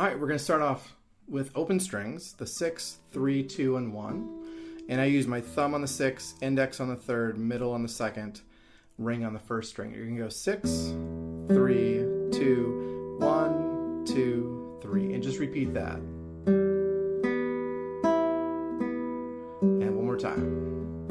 All right, we're going to start off with open strings, the 6, 3, 2, and 1. And I use my thumb on the 6, index on the 3rd, middle on the 2nd, ring on the 1st string. You're going to go 6, 3, 2, 1, 2, 3, and just repeat that. And one more time.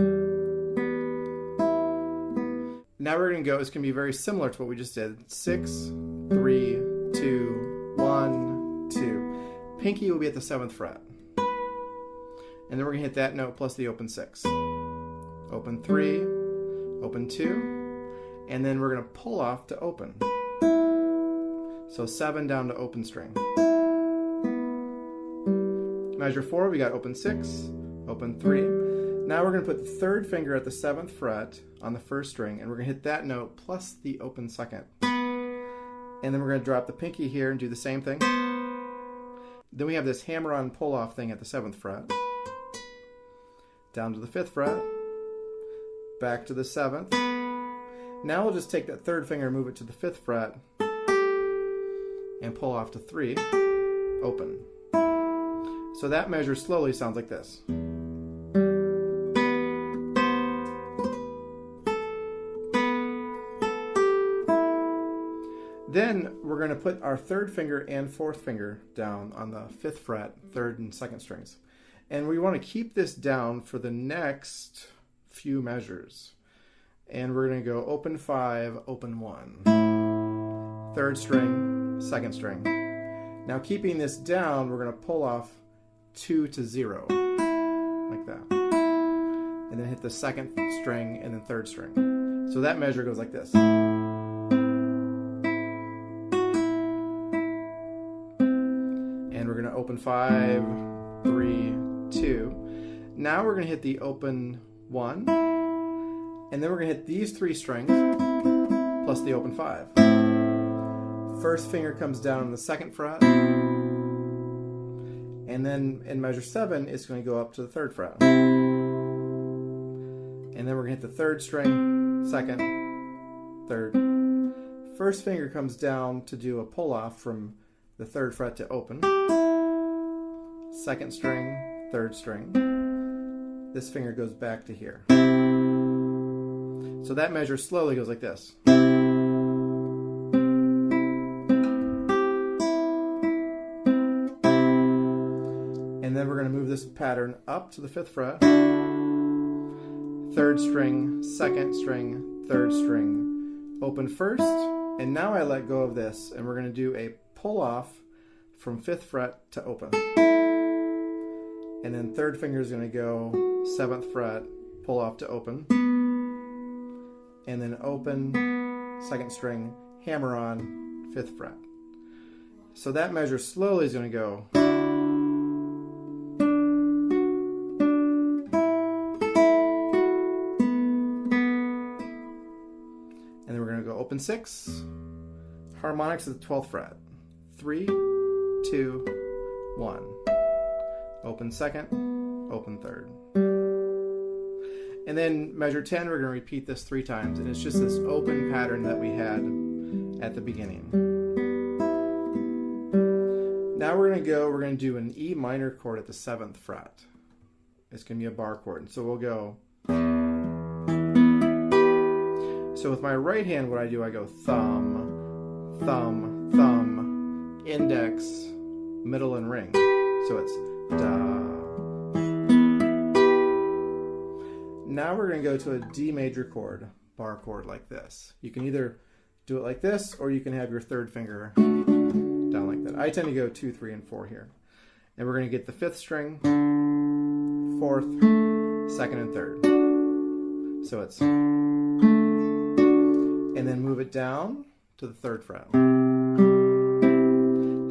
Now we're going to go, it's going to be very similar to what we just did. 6, 3, 2, 1, 2. Pinky will be at the 7th fret. And then we're going to hit that note plus the open 6. Open 3, open 2, and then we're going to pull off to open. So 7 down to open string. Measure 4, we got open 6, open 3. Now we're going to put the 3rd finger at the 7th fret on the 1st string, and we're going to hit that note plus the open 2nd. And then we're going to drop the pinky here and do the same thing. Then we have this hammer-on pull-off thing at the 7th fret. Down to the 5th fret. Back to the 7th. Now we'll just take that 3rd finger and move it to the 5th fret and pull off to 3. Open. So that measure slowly sounds like this. Then we're going to put our 3rd finger and 4th finger down on the 5th fret, 3rd and 2nd strings. And we want to keep this down for the next few measures. And we're going to go open 5, open 1. 3rd string, 2nd string. Now keeping this down, we're going to pull off 2 to 0, like that. And then hit the 2nd string and then 3rd string. So that measure goes like this. And we're going to open 5, 3, 2. Now we're going to hit the open 1, and then we're going to hit these 3 strings plus the open 5. 1st finger comes down on the 2nd fret, and then in measure 7 it's going to go up to the 3rd fret. And then we're going to hit the 3rd string, 2nd, 3rd. 1st finger comes down to do a pull off from the 3rd fret to open. 2nd string, 3rd string. This finger goes back to here. So that measure slowly goes like this. And then we're going to move this pattern up to the 5th fret. 3rd string, 2nd string, 3rd string. Open 1st, and now I let go of this, and we're going to do a pull off from 5th fret to open. And then 3rd finger is going to go 7th fret, pull off to open. And then open, 2nd string, hammer on, 5th fret. So that measure slowly is going to go. And then we're going to go open 6, harmonics at the 12th fret. 3, 2, 1. Open 2nd, open 3rd. And then measure 10, we're going to repeat this 3 times, and it's just this open pattern that we had at the beginning. Now we're going to do an E minor chord at the 7th fret. It's going to be a bar chord, and so we'll go. So with my right hand, what I do, I go thumb, thumb, thumb, index, middle, and ring. So it's da. Now we're going to go to a D major chord, bar chord like this. You can either do it like this, or you can have your 3rd finger down like that. I tend to go 2, 3, and 4 here. And we're going to get the 5th string, 4th, 2nd, and 3rd. So it's, and then move it down to the 3rd fret.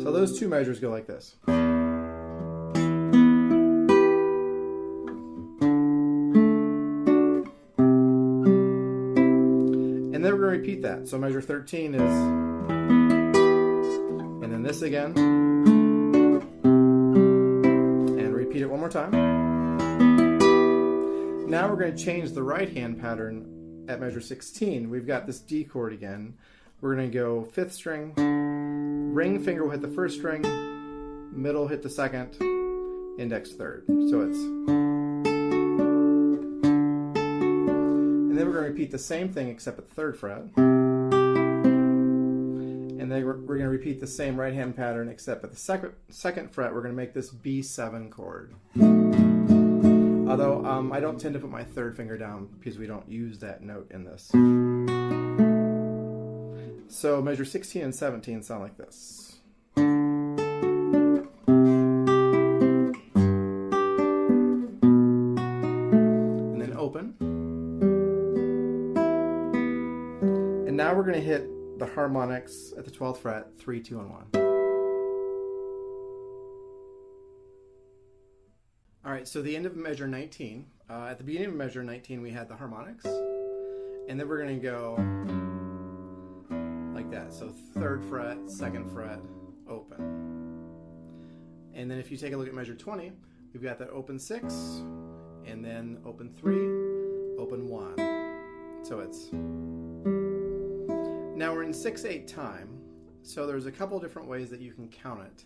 So those 2 measures go like this. And then we're going to repeat that. So measure 13 is, and then this again, and repeat it one more time. Now we're going to change the right hand pattern at measure 16. We've got this D chord again. We're going to go 5th string, ring finger will hit the 1st string, middle hit the second, index third. So it's, and then we're going to repeat the same thing except at the third fret. And then we're going to repeat the same right hand pattern except at the second fret we're going to make this B7 chord. Although I don't tend to put my third finger down because we don't use that note in this. So measure 16 and 17 sound like this. And then open. And now we're going to hit the harmonics at the 12th fret, 3, 2, and 1. All right, so the end of measure 19. At the beginning of measure 19, we had the harmonics. And then we're going to go like that. So 3rd fret, 2nd fret, open. And then if you take a look at measure 20, we've got that open 6, and then open 3, open 1. So it's... Now we're in 6/8 time, so there's a couple different ways that you can count it.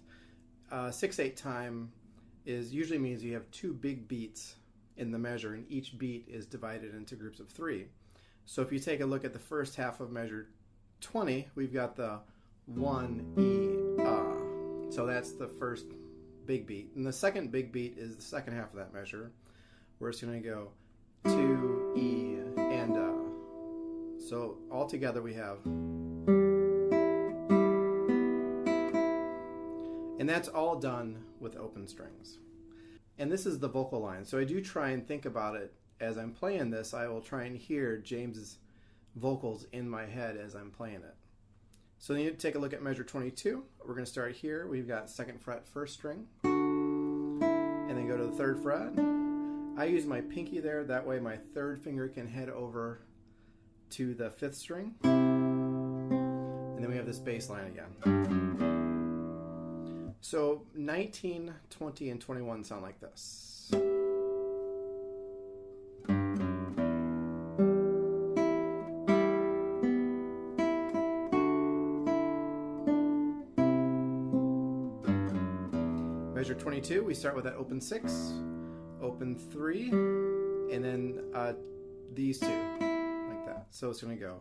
6/8 time usually means you have 2 big beats in the measure, and each beat is divided into groups of 3. So if you take a look at the first half of measure 20, we've got the 1 E so that's the first big beat, and the second big beat is the second half of that measure, where it's going to go 2 E and So all together we have, and that's all done with open strings. And this is the vocal line. So I do try and think about it as I'm playing this. I will try and hear James's vocals in my head as I'm playing it. So then you take a look at measure 22. We're going to start here. We've got 2nd fret, 1st string, and then go to the 3rd fret. I use my pinky there. That way my 3rd finger can head over to the 5th string, and then we have this bass line again. So 19, 20, and 21 sound like this. Measure 22, we start with that open 6, open 3, and then these two. So it's going to go.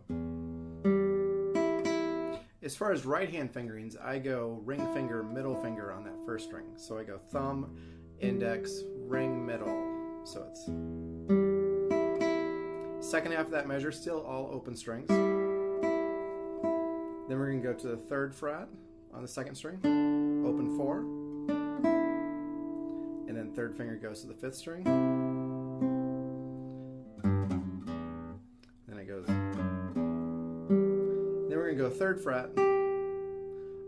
As far as right hand fingerings, I go ring finger, middle finger on that 1st string. So I go thumb, index, ring, middle. So it's second half of that measure, still all open strings. Then we're going to go to the 3rd fret on the 2nd string, open 4, and then 3rd finger goes to the 5th string. Go 3rd fret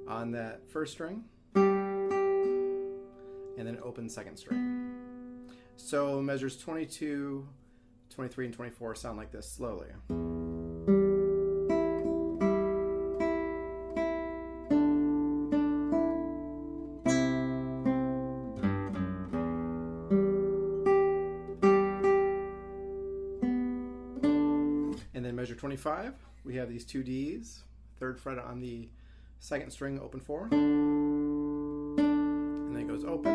on that 1st string, and then open 2nd string. So measures 22, 23, and 24 sound like this slowly. And then measure 25, we have these 2 Ds. 3rd fret on the 2nd string, open 4, and then it goes open,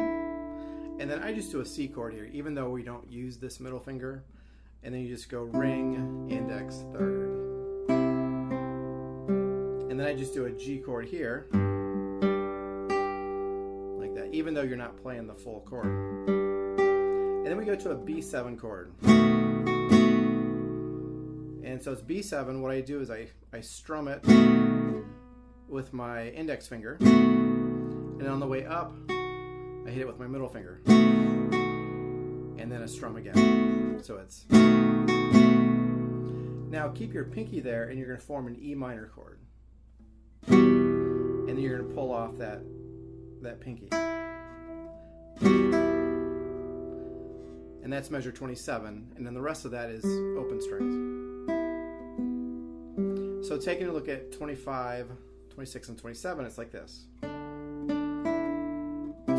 and then I just do a C chord here, even though we don't use this middle finger, and then you just go ring, index, 3rd, and then I just do a G chord here, like that, even though you're not playing the full chord, and then we go to a B7 chord. And so it's B7. What I do is I strum it with my index finger, and on the way up I hit it with my middle finger, and then a strum again. So it's, now keep your pinky there, and you're going to form an E minor chord, and then you're going to pull off that pinky, and that's measure 27, and then the rest of that is open strings. So taking a look at 25, 26, and 27, it's like this.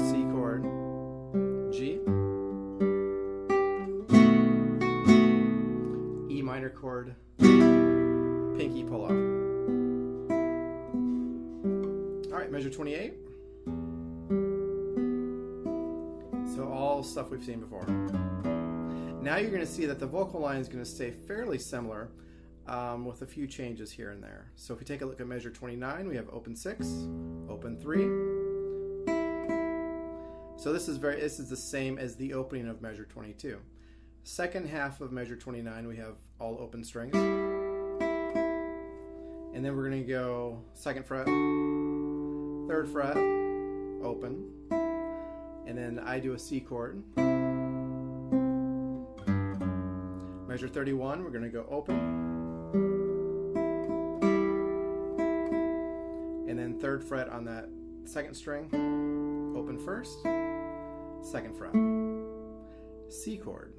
C chord, G, E minor chord, pinky pull off. All right, measure 28. So all stuff we've seen before. Now you're going to see that the vocal line is going to stay fairly similar with a few changes here and there. So if we take a look at measure 29, we have open 6, open 3. So this is the same as the opening of measure 22. Second half of measure 29, we have all open strings. And then we're going to go 2nd fret, 3rd fret, open. And then I do a C chord. Measure 31, we're going to go open. And then 3rd fret on that 2nd string, open 1st, 2nd fret, C chord.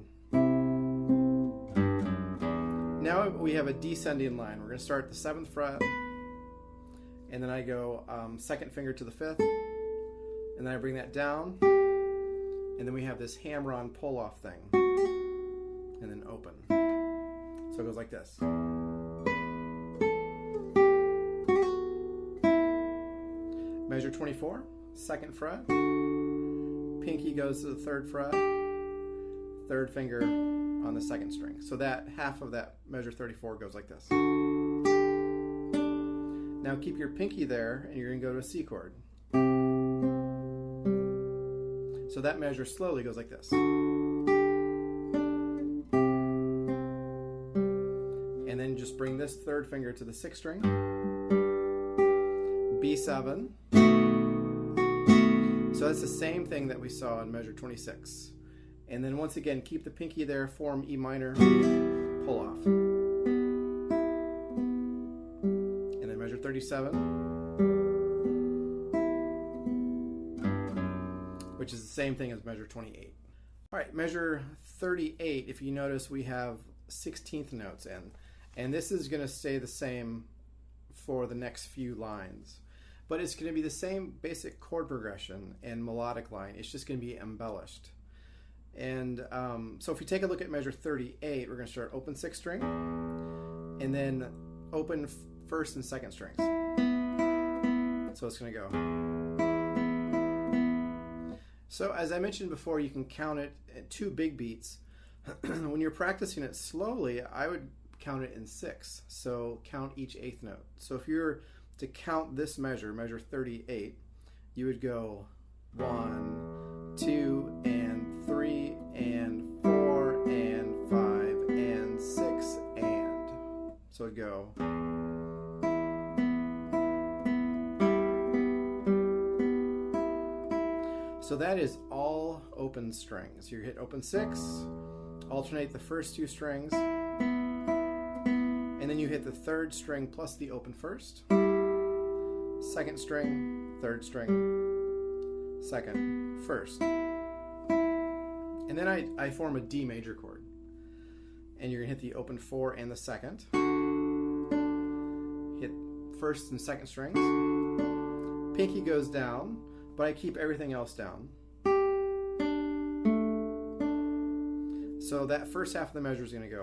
Now we have a descending line. We're going to start at the 7th fret, and then I go 2nd finger to the 5th, and then I bring that down, and then we have this hammer-on pull-off thing, and then open. So it goes like this. Measure 24, 2nd fret, pinky goes to the 3rd fret, 3rd finger on the 2nd string. So that half of that measure 34 goes like this. Now keep your pinky there and you're going to go to a C chord. So that measure slowly goes like this. And then just bring this 3rd finger to the 6th string, B7. So that's the same thing that we saw in measure 26. And then once again, keep the pinky there, form E minor, pull off. And then measure 37, which is the same thing as measure 28. All right, measure 38, if you notice, we have 16th notes in. And this is going to stay the same for the next few lines. But it's going to be the same basic chord progression and melodic line. It's just going to be embellished. And so if you take a look at measure 38, we're going to start open 6th string, and then open 1st and 2nd strings. So it's going to go. So as I mentioned before, you can count it at 2 big beats. When you're practicing it slowly, I would count it in 6. So count each 8th note. So if you're to count this measure, measure 38, you would go 1, 2, and 3, and 4, and 5, and 6, and. So it'd go. So that is all open strings. You hit open 6, alternate the first 2 strings, and then you hit the 3rd string plus the open 1st, 2nd string, 3rd string, 2nd, 1st. And then I form a D major chord. And you're going to hit the open 4 and the 2nd. Hit 1st and 2nd strings. Pinky goes down, but I keep everything else down. So that first half of the measure is going to go.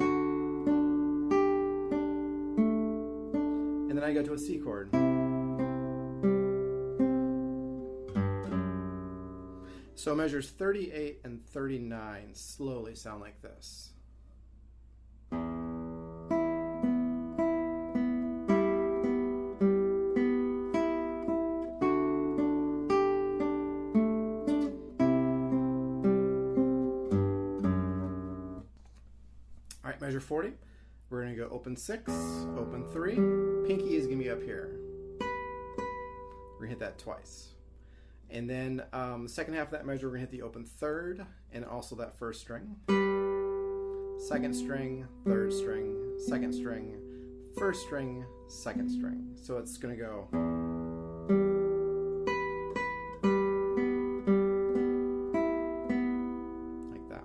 And then I go to a C chord. So measures 38 and 39 slowly sound like this. All right, measure 40. We're going to go open 6, open 3. Pinky is going to be up here. We're going to hit that twice. And then the second half of that measure, we're going to hit the open 3rd and also that 1st string. 2nd string, 3rd string, 2nd string, 1st string, 2nd string. So it's going to go. Like that.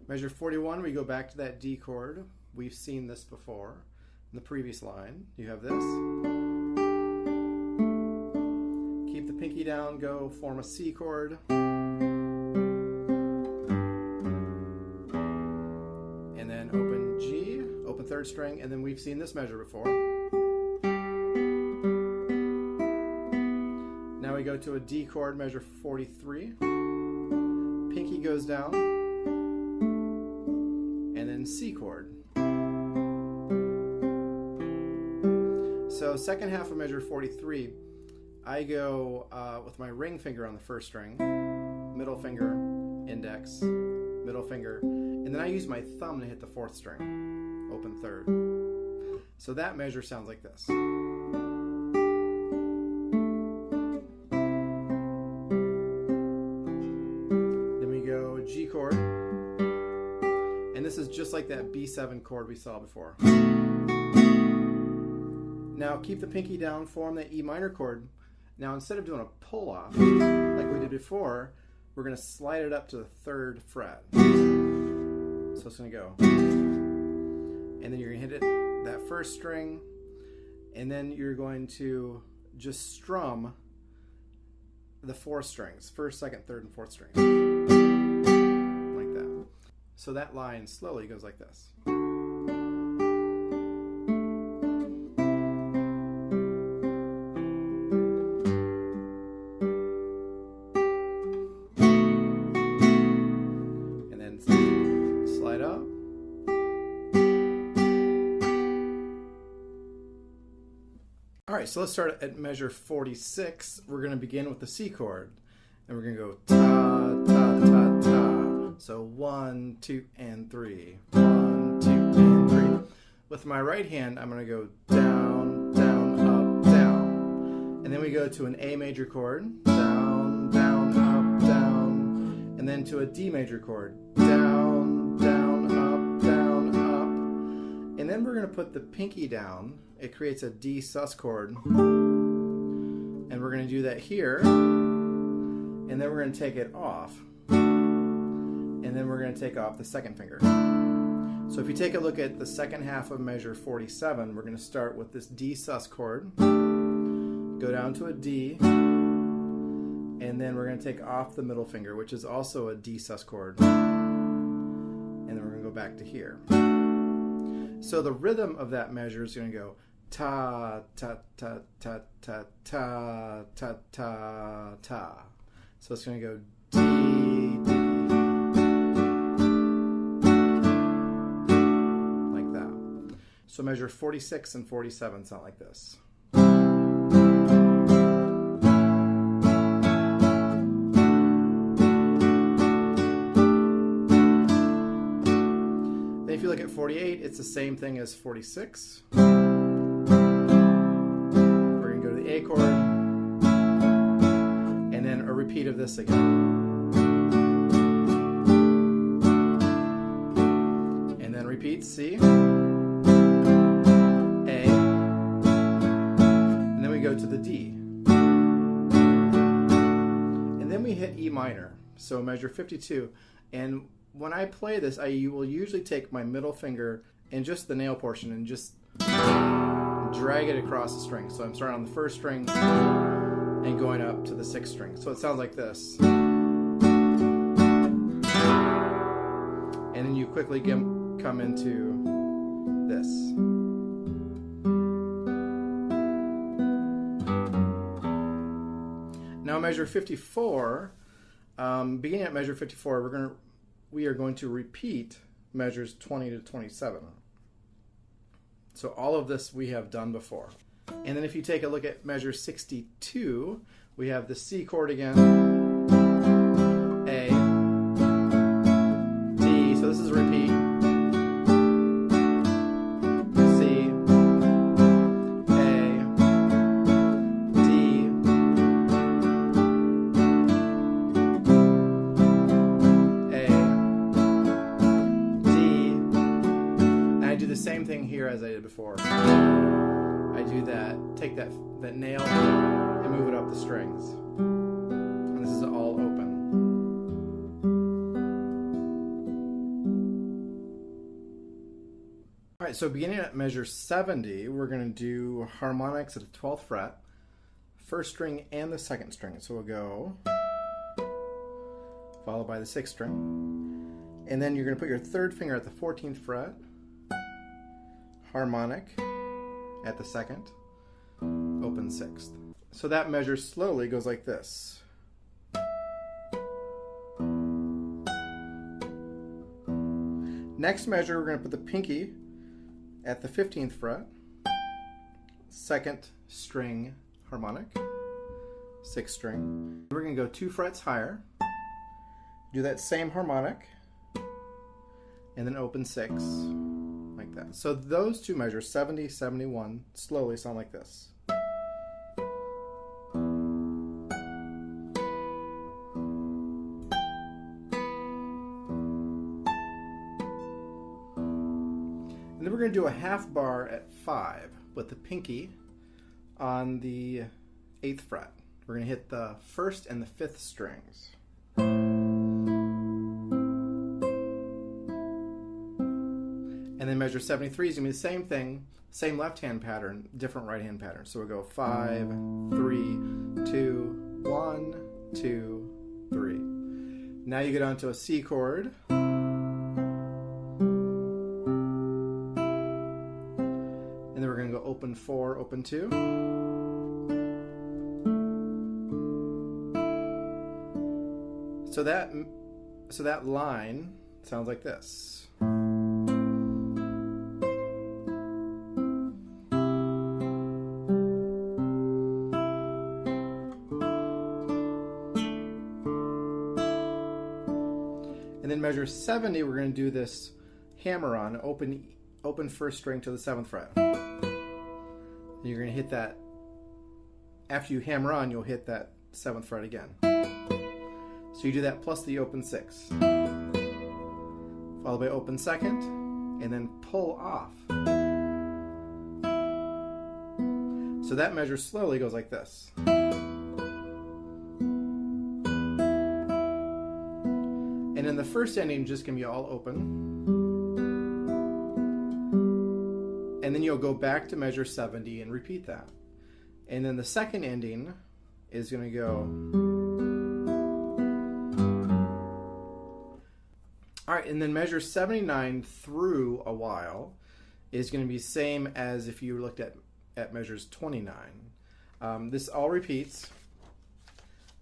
Measure 41, we go back to that D chord. We've seen this before in the previous line. You have this. Keep the pinky down, go form a C chord. And then open G, open 3rd string, and then we've seen this measure before. Now we go to a D chord, measure 43. pinky goes down, and then C chord. So second half of measure 43, I go with my ring finger on the first string, middle finger, index, middle finger, and then I use my thumb to hit the fourth string, open third. So that measure sounds like this. Then we go G chord, and this is just like that B7 chord we saw before. Now keep the pinky down, form the E minor chord. Now instead of doing a pull off like we did before, we're going to slide it up to the third fret. So it's going to go. And then you're going to hit it that first string, and then you're going to just strum the four strings, first, second, third, and fourth strings. Like that. So that line slowly goes like this. Slide up. All right, so let's start at measure 46. We're going to begin with the C chord, and we're going to go ta, ta, ta, ta. So 1, 2, and 3. 1, 2, and 3. With my right hand, I'm going to go down, down, up, down. And then we go to an A major chord, down, down, up, down. And then to a D major chord, down, down, up, down, up. And then we're going to put the pinky down. It creates a D sus chord. And we're going to do that here. And then we're going to take it off. And then we're going to take off the second finger. So if you take a look at the second half of measure 47, we're going to start with this D sus chord. Go down to a D. And then we're going to take off the middle finger, which is also a D sus chord. And then we're going to go back to here. So the rhythm of that measure is going to go ta, ta, ta, ta, ta, ta, ta, ta, ta. So it's going to go D, D. Like that. So measure 46 and 47 sound like this. If you look at 48, it's the same thing as 46. We're going to go to the A chord, and then a repeat of this again. And then repeat C, A, and then we go to the D. And then we hit E minor, so measure 52. And when I play this, I will usually take my middle finger and just the nail portion and just drag it across the string. So I'm starting on the first string and going up to the sixth string. So it sounds like this. And then you quickly come into this. Now measure 54, beginning at measure 54, we are going to repeat measures 20 to 27. So all of this we have done before. And then if you take a look at measure 62, we have the C chord again, A, D, so this is a repeat, C, A, D, same thing here as I did before. I do that, take that nail and move it up the strings. And this is all open. Alright, so beginning at measure 70, we're going to do harmonics at the 12th fret, first string and the second string. So we'll go, followed by the sixth string. And then you're going to put your third finger at the 14th fret, harmonic at the second, open sixth. So that measure slowly goes like this. Next measure, we're going to put the pinky at the 15th fret, 2nd string harmonic, 6th string. We're going to go 2 frets higher, do that same harmonic, and then open 6, like that. So those two measures, 70, 71, slowly sound like this. And then we're going to do a half bar at 5 with the pinky on the 8th fret. We're going to hit the 1st and the 5th strings. And then measure 73 is going to be the same thing, same left hand pattern, different right hand pattern. So we'll go 5, 3, 2, 1, 2, 3. Now you get onto a C chord. And then we're going to go open 4, open 2. So that line sounds like this. And then measure 70, we're going to do this hammer on, open 1st string to the 7th fret. And you're going to hit that, after you hammer on, you'll hit that 7th fret again. So you do that plus the open 6. Followed by open 2nd, and then pull off. So that measure slowly goes like this. And in the first ending, just going to be all open. And then you'll go back to measure 70 and repeat that. And then the second ending is going to go. All right, and then measure 79 through a while is going to be same as if you looked at measures 29. This all repeats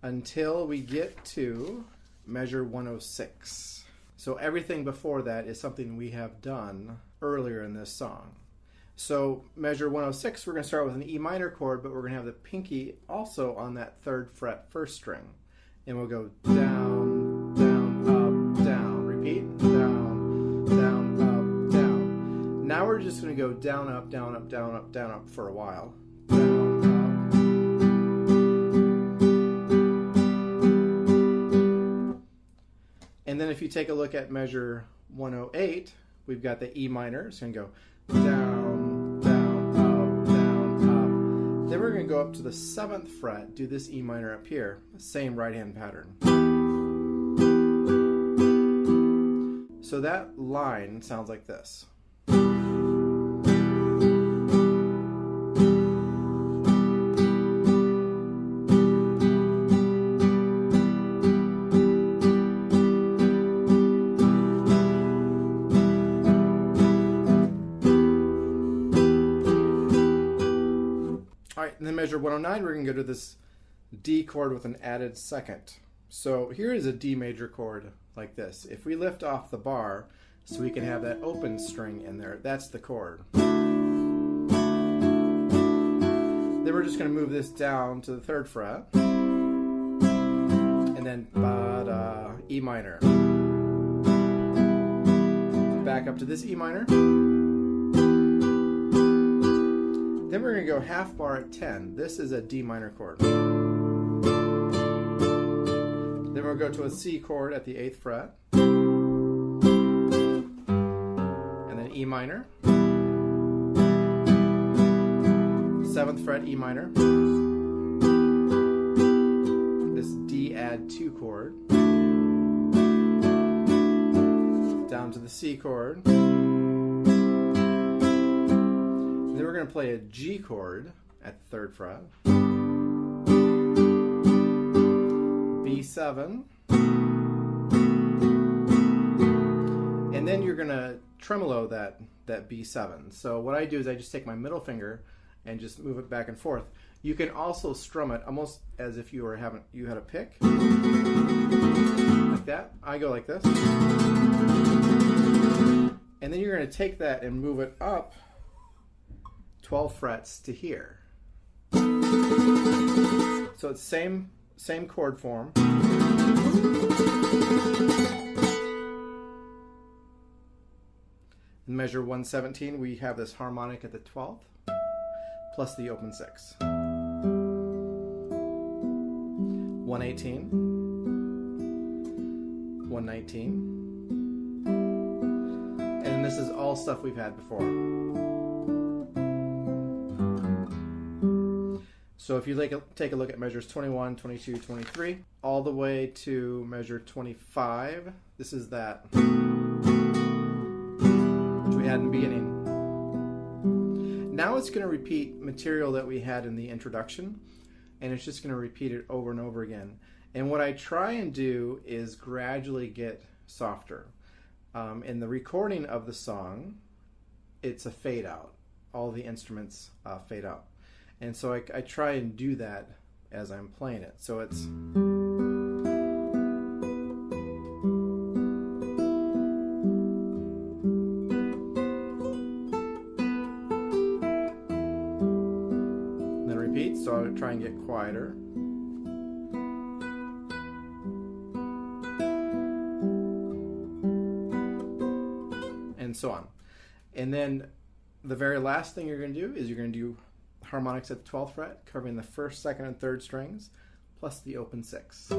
until we get to measure 106. So everything before that is something we have done earlier in this song. So measure 106, we're going to start with an E minor chord, but we're going to have the pinky also on that 3rd fret 1st string. And we'll go down, down, up, down. Repeat, down, down, up, down. Now we're just going to go down, up, down, up, down, up, down, up for a while. Down, up. And then if you take a look at measure 108, we've got the E minor. It's going to go down, down, up, down, up. Then we're going to go up to the 7th fret, do this E minor up here, same right hand pattern. So that line sounds like this. And then measure 109, we're going to go to this D chord with an added 2nd. So here is a D major chord like this. If we lift off the bar so we can have that open string in there, that's the chord. Then we're just going to move this down to the 3rd fret. And then E minor. Back up to this E minor. Then we're going to go half bar at 10. This is a D minor chord. Then we'll go to a C chord at the 8th fret. And then E minor. 7th fret E minor. This D add 2 chord. Down to the C chord. Then we're going to play a G chord at the 3rd fret, B7, and then you're going to tremolo that B7. So what I do is I just take my middle finger and just move it back and forth. You can also strum it almost as if you had a pick, like that. I go like this. And then you're going to take that and move it up 12 frets to here. So it's same chord form. In measure 117, we have this harmonic at the 12th, plus the open 6. 118, 119, and this is all stuff we've had before. So if you take a look at measures 21, 22, 23, all the way to measure 25, this is that which we had in the beginning. Now it's going to repeat material that we had in the introduction, and it's just going to repeat it over and over again. And what I try and do is gradually get softer. In the recording of the song, it's a fade out. All the instruments fade out. And so I try and do that as I'm playing it. So it's... So I'll try and get quieter. And so on. And then the very last thing you're going to do is you're going to do harmonics at the 12th fret, covering the 1st, 2nd, and 3rd strings, plus the open 6.